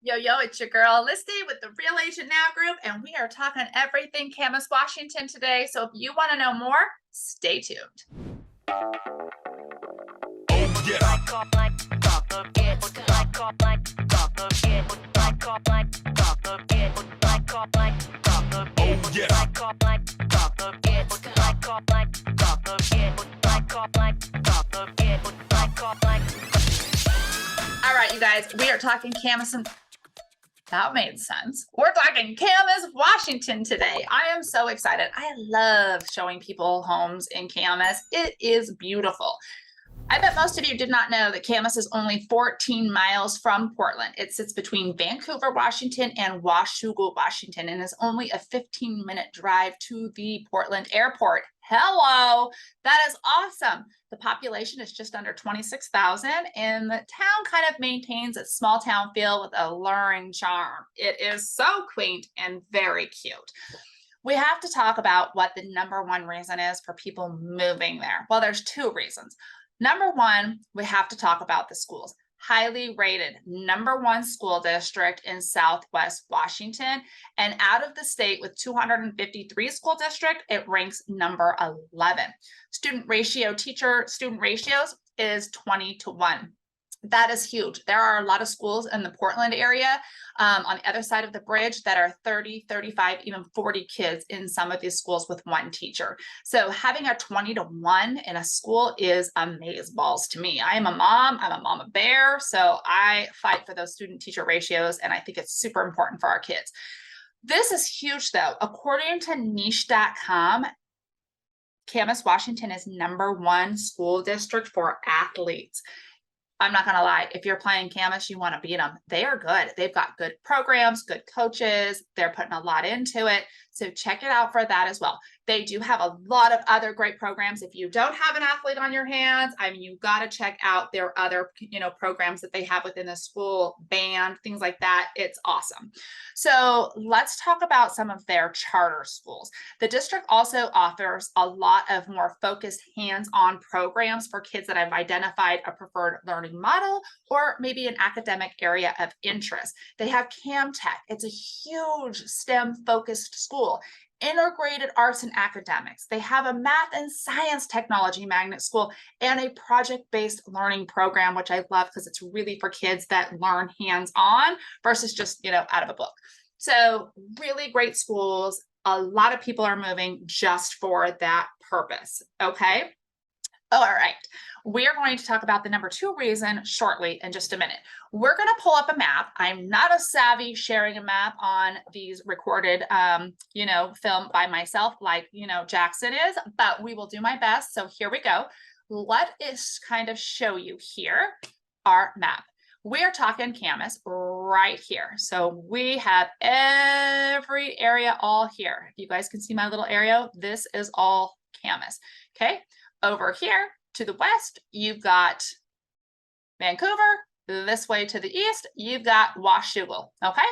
Yo, it's your girl, Listy with the Real Agent Now group, and we are talking everything Camas Washington today. So if you want to know more, stay tuned. All right, you guys, we are talking Camas and that made sense. We're talking Camas Washington today. I am so excited. I love showing people homes in Camas. It is beautiful. I bet most of you did not know that Camas is only 14 miles from Portland. It sits between Vancouver, Washington and Washougal, Washington, and is only a 15-minute drive to the Portland airport. Hello, that is awesome. The population is just under 26,000, and the town kind of maintains a small town feel with a alluring charm. It is so quaint and very cute. We have to talk about what the number one reason is for people moving there. Well, there's two reasons. Number one, we have to talk about the schools. Highly rated #1 school district in Southwest Washington, and out of the state with 253 school district, it ranks number 11. Student ratio, teacher student ratios is 20-1. That is huge. There are a lot of schools in the Portland area on the other side of the bridge that are 30, 35, even 40 kids in some of these schools with one teacher. So having a 20-1 in a school is amazeballs to me. I am a mom, I'm a mama bear, so I fight for those student teacher ratios, and I think it's super important for our kids. This is huge though. According to niche.com, Camas Washington is #1 school district for athletes. I'm not going to lie. If you're playing Camas, you want to beat them. They are good. They've got good programs, good coaches. They're putting a lot into it. So check it out for that as well. They do have a lot of other great programs. If you don't have an athlete on your hands, I mean, you've got to check out their other, programs that they have within the school, band, things like that. It's awesome. So let's talk about some of their charter schools. The district also offers a lot of more focused hands-on programs for kids that have identified a preferred learning model or maybe an academic area of interest. They have CamTech. It's a huge STEM-focused school. Integrated arts and academics. They have a math and science technology magnet school and a project-based learning program, which I love because it's really for kids that learn hands-on versus just, out of a book. So really great schools. A lot of people are moving just for that purpose. Okay. All right. We are going to talk about the number 2 reason shortly in just a minute. We're going to pull up a map. I'm not a savvy sharing a map on these recorded, film by myself like, Jackson is, but we will do my best. So here we go. Let us kind of show you here our map. We're talking Camas right here. So we have every area all here. If you guys can see my little arrow, this is all Camas. Okay. Over here to the west, you've got Vancouver. This way to the east, you've got Washougal. Okay.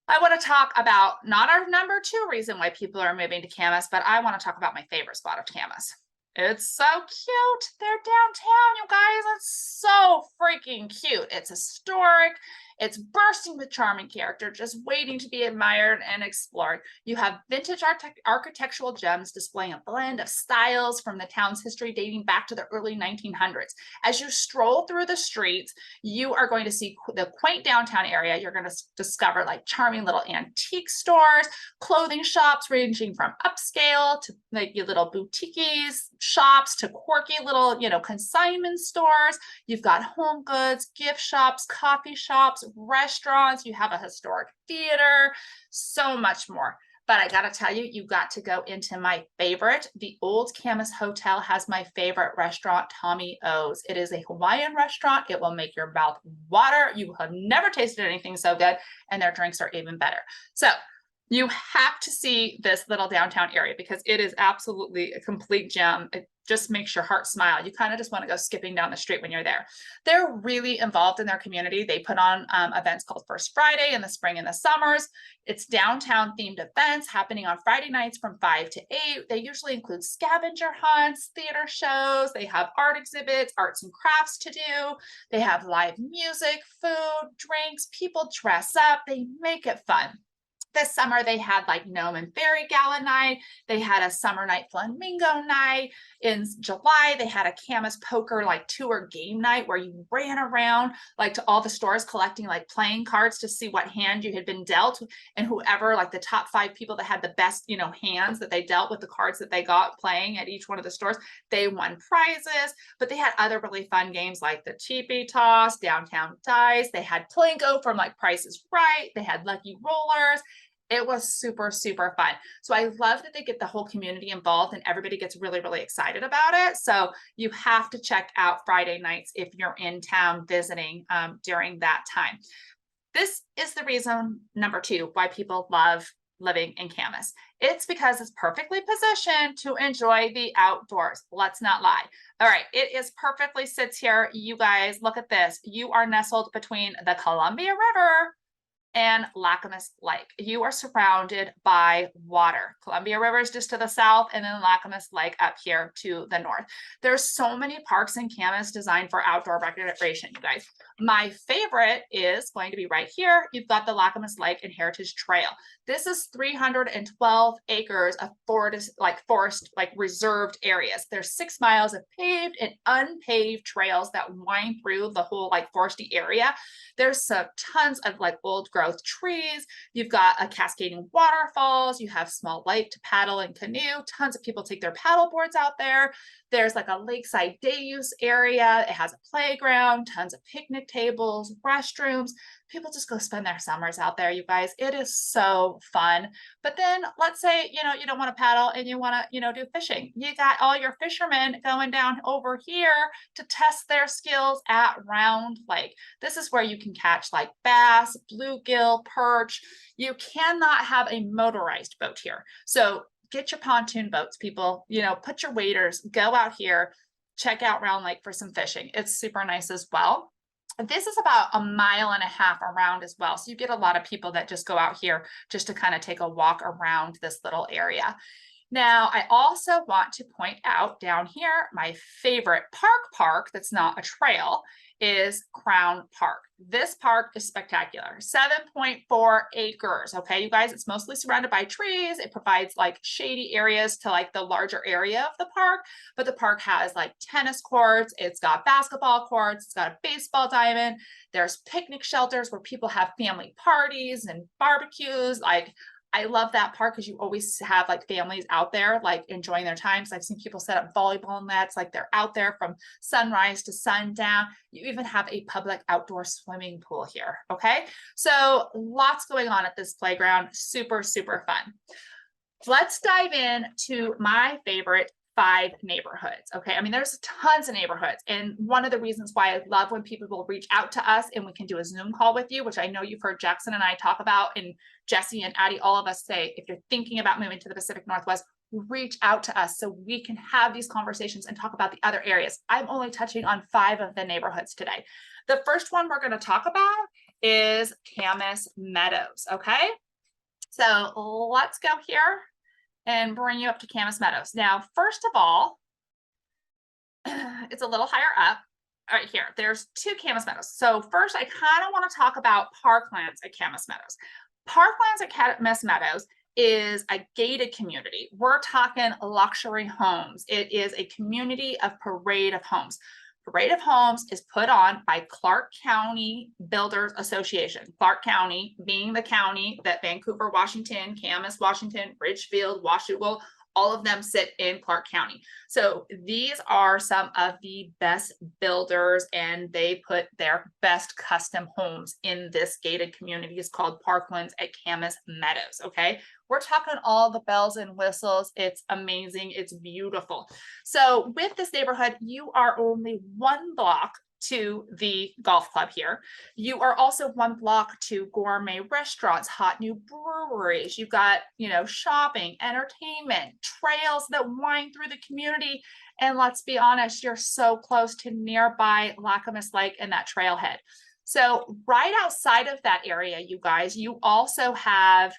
I want to talk about not our number 2 reason why people are moving to Camas, but I want to talk about my favorite spot of Camas. It's so cute. They're downtown, you guys. It's so freaking cute. It's historic. It's bursting with charming character, just waiting to be admired and explored. You have vintage architectural gems displaying a blend of styles from the town's history dating back to the early 1900s. As you stroll through the streets, you are going to see the quaint downtown area. You're going to discover like charming little antique stores, clothing shops ranging from upscale to like your little boutiques, shops to quirky little, consignment stores. You've got home goods, gift shops, coffee shops, restaurants. You have a historic theater, so much more. But I got to tell you, you got to go into my favorite. The Old Camas Hotel has my favorite restaurant, Tommy O's. It is a Hawaiian restaurant. It will make your mouth water. You have never tasted anything so good, and their drinks are even better. So You have to see this little downtown area because it is absolutely a complete gem. It just makes your heart smile. You kind of just want to go skipping down the street when you're there. They're really involved in their community. They put on events called First Friday in the spring and the summers. It's downtown themed events happening on Friday nights from 5 to 8. They usually include scavenger hunts, theater shows. They have art exhibits, arts and crafts to do. They have live music, food, drinks. People dress up. They make it fun. This summer, they had like Gnome and Fairy Gala night. They had a summer night flamingo night. In July, they had a Camas poker like tour game night where you ran around like to all the stores collecting like playing cards to see what hand you had been dealt. And whoever, like the top 5 people that had the best, hands that they dealt with the cards that they got playing at each one of the stores, they won prizes. But they had other really fun games like the Cheapy Toss, Downtown Dice. They had Plinko from like Price is Right. They had Lucky Rollers. It was super, super fun. So I love that they get the whole community involved and everybody gets really, really excited about it. So you have to check out Friday nights if you're in town visiting during that time. This is the reason, number 2, why people love living in Camas. It's because it's perfectly positioned to enjoy the outdoors. Let's not lie. All right, it is perfectly sits here. You guys, look at this. You are nestled between the Columbia River and Lacamas Lake. You are surrounded by water. Columbia River is just to the south, and then Lacamas Lake up here to the north. There's so many parks in Camas designed for outdoor recreation, you guys. My favorite is going to be right here. You've got the Lacamas Lake and Heritage Trail. This is 312 acres of forest reserved areas. There's 6 miles of paved and unpaved trails that wind through the whole like foresty area. There's some tons of like old growth trees. You've got a cascading waterfalls. You have small lake to paddle and canoe. Tons of people take their paddle boards out there. There's like a lakeside day use area. It has a playground, tons of picnic tables, restrooms. People just go spend their summers out there, you guys. It is so fun. But then let's say, you don't want to paddle and you want to, do fishing. You got all your fishermen going down over here to test their skills at Round Lake. This is where you can catch like bass, bluegill, perch. You cannot have a motorized boat here. So get your pontoon boats, people, put your waders, go out here, check out Round Lake for some fishing. It's super nice as well. This is about 1.5 miles around as well. So you get a lot of people that just go out here just to kind of take a walk around this little area. Now, I also want to point out down here, my favorite park that's not a trail is Crown Park. This park is spectacular, 7.4 acres. Okay, you guys, it's mostly surrounded by trees. It provides like shady areas to like the larger area of the park, but the park has like tennis courts. It's got basketball courts. It's got a baseball diamond. There's picnic shelters where people have family parties and barbecues. Like, I love that park because you always have like families out there like enjoying their time. So I've seen people set up volleyball nets, like they're out there from sunrise to sundown. You even have a public outdoor swimming pool here. Okay, so lots going on at this playground. Super, super fun. Let's dive in to my favorite 5 neighborhoods. Okay, I mean, there's tons of neighborhoods. And one of the reasons why I love when people will reach out to us and we can do a Zoom call with you, which I know you've heard Jackson and I talk about, and Jesse and Addie, all of us say, if you're thinking about moving to the Pacific Northwest, reach out to us so we can have these conversations and talk about the other areas. I'm only touching on 5 of the neighborhoods today. The first one we're going to talk about is Camas Meadows. Okay, so let's go here and bring you up to Camas Meadows. Now, first of all, it's a little higher up. Right here, there's 2 Camas Meadows. So first, I kind of want to talk about Parklands at Camas Meadows. Parklands at Camas Meadows is a gated community. We're talking luxury homes. It is a community of parade of homes. Parade of Homes is put on by Clark County Builders Association. Clark County being the county that Vancouver, Washington, Camas, Washington, Ridgefield, Washougal, all of them sit in Clark County. So these are some of the best builders, and they put their best custom homes in this gated community. It's called Parklands at Camas Meadows. Okay, we're talking all the bells and whistles. It's amazing. It's beautiful. So with this neighborhood, you are only 1 block to the golf club here. You are also 1 block to gourmet restaurants, hot new breweries. You've got, shopping, entertainment, trails that wind through the community. And let's be honest, you're so close to nearby Camas Lake and that trailhead. So right outside of that area, you guys, you also have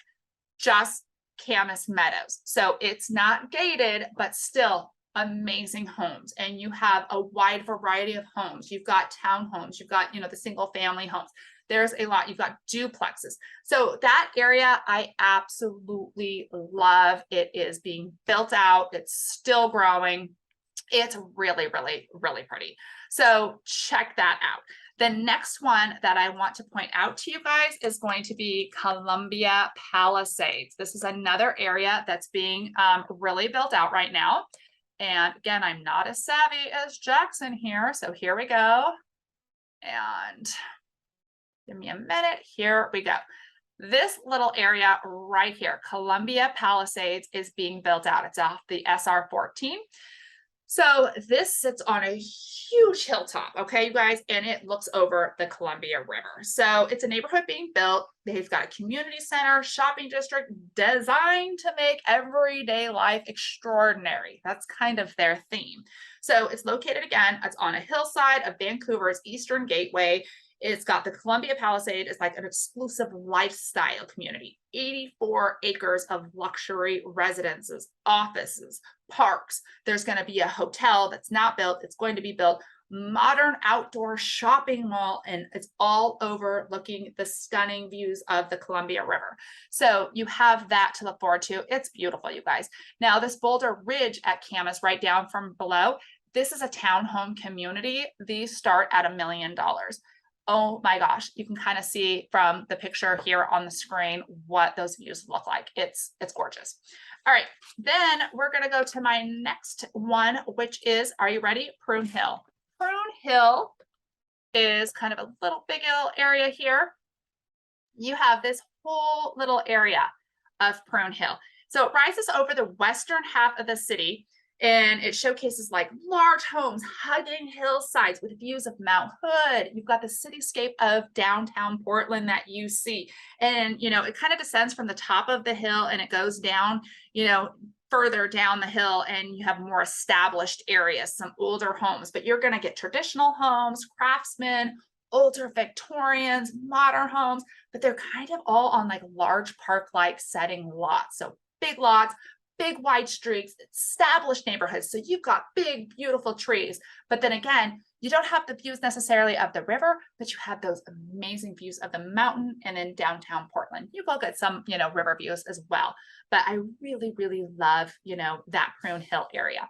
just Camas Meadows. So it's not gated, but still amazing homes. And you have a wide variety of homes. You've got townhomes, you've got, the single family homes. There's a lot, you've got duplexes. So that area, I absolutely love. It is being built out. It's still growing. It's really, really, really pretty. So check that out. The next one that I want to point out to you guys is going to be Columbia Palisades. This is another area that's being really built out right now. And again, I'm not as savvy as Jackson here. So here we go. And give me a minute. Here we go. This little area right here, Columbia Palisades, is being built out. It's off the SR 14. So this sits on a huge hilltop, okay, you guys, and it looks over the Columbia River. So it's a neighborhood being built. They've got a community center, shopping district designed to make everyday life extraordinary. That's kind of their theme. So it's located, again, it's on a hillside of Vancouver's Eastern Gateway. It's got the Columbia Palisade. It's like an exclusive lifestyle community, 84 acres of luxury residences, offices, parks. There's going to be a hotel that's not built. It's going to be built, modern outdoor shopping mall, and it's all overlooking the stunning views of the Columbia River. So you have that to look forward to. It's beautiful, you guys. Now, this Boulder Ridge at Camas, right down from below, this is a townhome community. These start at $1 million. Oh my gosh, you can kind of see from the picture here on the screen what those views look like. It's gorgeous. All right, then we're going to go to my next one, which is, are you ready? Prune Hill. Prune Hill is kind of a little area here. You have this whole little area of Prune Hill. So it rises over the western half of the city, and it showcases like large homes hugging hillsides with views of Mount Hood. You've got the cityscape of downtown Portland that you see. And, it kind of descends from the top of the hill and it goes down, further down the hill, and you have more established areas, some older homes, but you're going to get traditional homes, craftsmen, older Victorians, modern homes, but they're kind of all on like large park-like setting lots. So big lots, big wide streets, established neighborhoods. So you've got big, beautiful trees. But then again, you don't have the views necessarily of the river, but you have those amazing views of the mountain and in downtown Portland. You will get some, river views as well. But I really, really love, that Prune Hill area.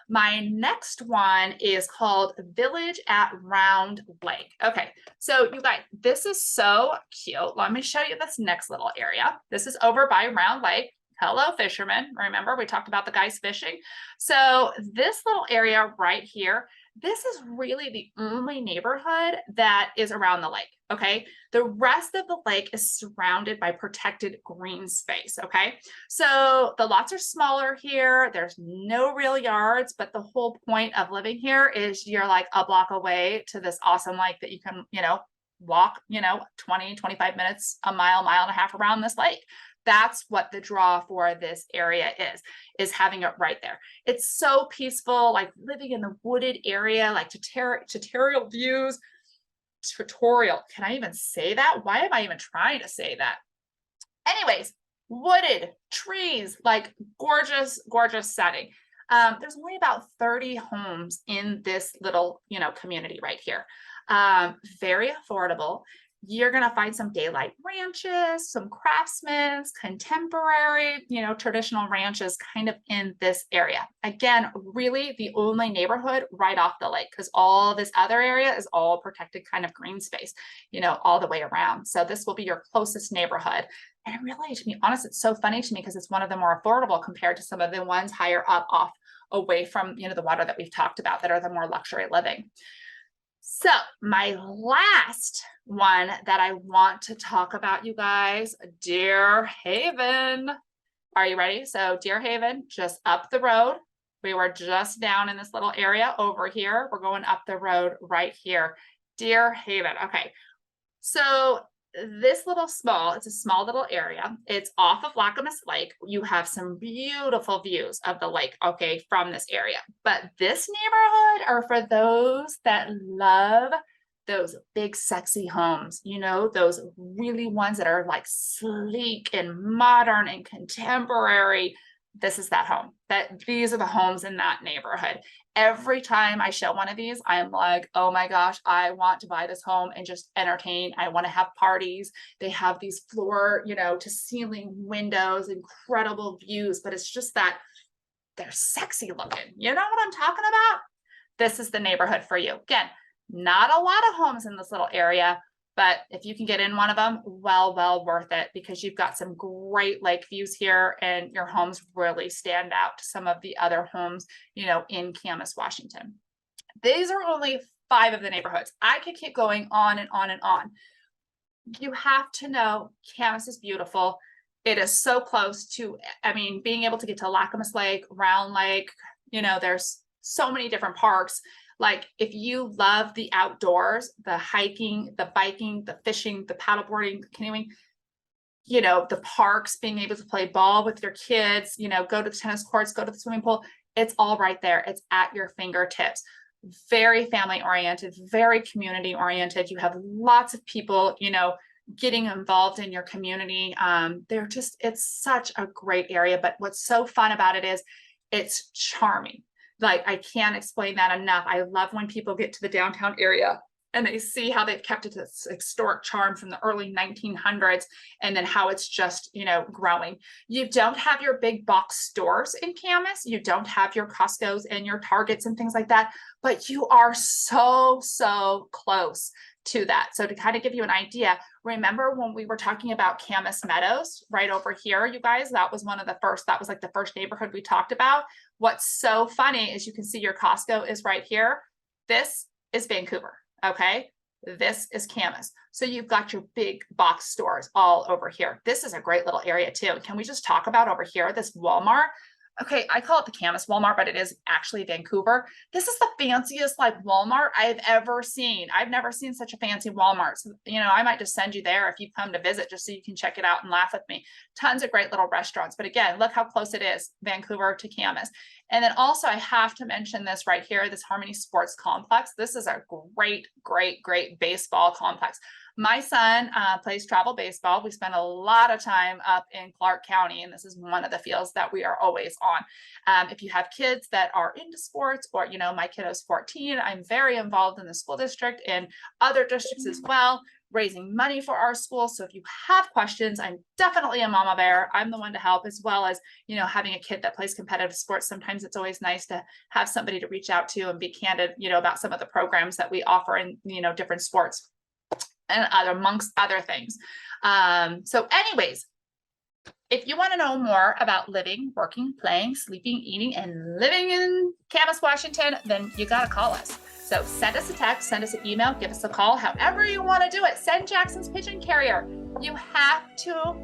My next one is called Village at Round Lake. Okay, so you guys, this is so cute. Let me show you this next little area. This is over by Round Lake. Hello, fishermen. Remember, we talked about the guys fishing. So this little area right here, this is really the only neighborhood that is around the lake, okay? The rest of the lake is surrounded by protected green space, okay? So the lots are smaller here. There's no real yards, but the whole point of living here is you're like a block away to this awesome lake that you can, walk, 20, 25 minutes, a mile and a half around this lake. That's what the draw for this area is having it right there. It's so peaceful, like living in the wooded area, like tutorial views. Tutorial, can I even say that? Why am I even trying to say that? Anyways, wooded trees, like gorgeous, gorgeous setting. There's only about 30 homes in this little, community right here. Very affordable. You're going to find some daylight ranches, some craftsmen, contemporary, traditional ranches kind of in this area. Again, really the only neighborhood right off the lake, because all this other area is all protected kind of green space, all the way around. So this will be your closest neighborhood. And really, to be honest, it's so funny to me because it's one of the more affordable compared to some of the ones higher up off away from, the water that we've talked about that are the more luxury living. So my last one that I want to talk about, you guys, Deer Haven. Are you ready? So Deer Haven, just up the road We were just down in this little area over here. We're going up the road right here. Deer Haven. Okay. So this it's a small little area. It's off of Lacamas Lake. You have some beautiful views of the lake, okay, from this area. But this neighborhood are for those that love those big, sexy homes, you know, those really ones that are like sleek and modern and contemporary. This is that home. These are the homes in that neighborhood. Every time I show one of these, I'm like, oh my gosh, I want to buy this home and just entertain. I want to have parties. They have these floor, you know, to ceiling windows, incredible views, but it's just that they're sexy looking. You know what I'm talking about? This is the neighborhood for you. Again, not a lot of homes in this little area, but if you can get in one of them, well worth it, because you've got some great lake views here and your homes really stand out to some of the other homes, you know, in Camas, Washington. These are only 5 of the neighborhoods. I could keep going on and on and on. You have to know Camas is beautiful. It is so close to, I mean, being able to get to Lacamas Lake, Round Lake, you know, there's so many different parks. Like if you love the outdoors, the hiking, the biking, the fishing, the paddleboarding, the canoeing, you know, the parks, being able to play ball with your kids, you know, go to the tennis courts, go to the swimming pool, it's all right there. It's at your fingertips. Very family oriented, very community oriented. You have lots of people, you know, getting involved in your community. It's such a great area, but what's so fun about it is it's charming. Like, I can't explain that enough. I love when people get to the downtown area and they see how they've kept its historic charm from the early 1900s and then how it's just, you know, growing. You don't have your big box stores in Camas. You don't have your Costco's and your Targets and things like that, but you are so close to that. So to kind of give you an idea, remember when we were talking about Camas Meadows right over here, you guys, that was like the first neighborhood we talked about. What's so funny is you can see your Costco is right here. This is Vancouver, okay? This is Camas. So you've got your big box stores all over here. This is a great little area too. Can we just talk about over here, this Walmart? Okay, I call it the Camas Walmart, but it is actually Vancouver. This is the fanciest like Walmart I've ever seen. I've never seen such a fancy Walmart. So, you know, I might just send you there if you come to visit, just so you can check it out and laugh with me. Tons of great little restaurants. But again, look how close it is, Vancouver to Camas. And then also I have to mention this right here, this Harmony Sports Complex. This is a great baseball complex. My son plays travel baseball. We spend a lot of time up in Clark County, and this is one of the fields that we are always on. If you have kids that are into sports, or, you know, my kiddo's 14, I'm very involved in the school district and other districts as well, raising money for our school. So if you have questions, I'm definitely a mama bear. I'm the one to help, as well as, you know, having a kid that plays competitive sports. Sometimes it's always nice to have somebody to reach out to and be candid, you know, about some of the programs that we offer in, you know, different sports and amongst other things. So anyways, if you want to know more about living, working, playing, sleeping, eating, and living in Camas, Washington, then you got to call us. So send us a text, send us an email, give us a call, however you want to do it. Send Jackson's Pigeon Carrier. You have to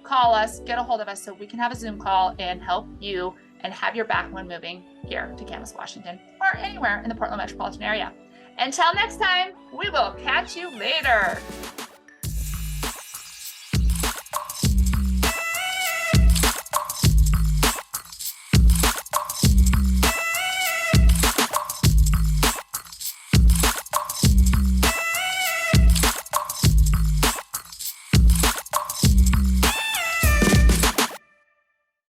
call us, get a hold of us so we can have a Zoom call and help you and have your back when moving here to Camas, Washington, or anywhere in the Portland metropolitan area. Until next time, we will catch you later.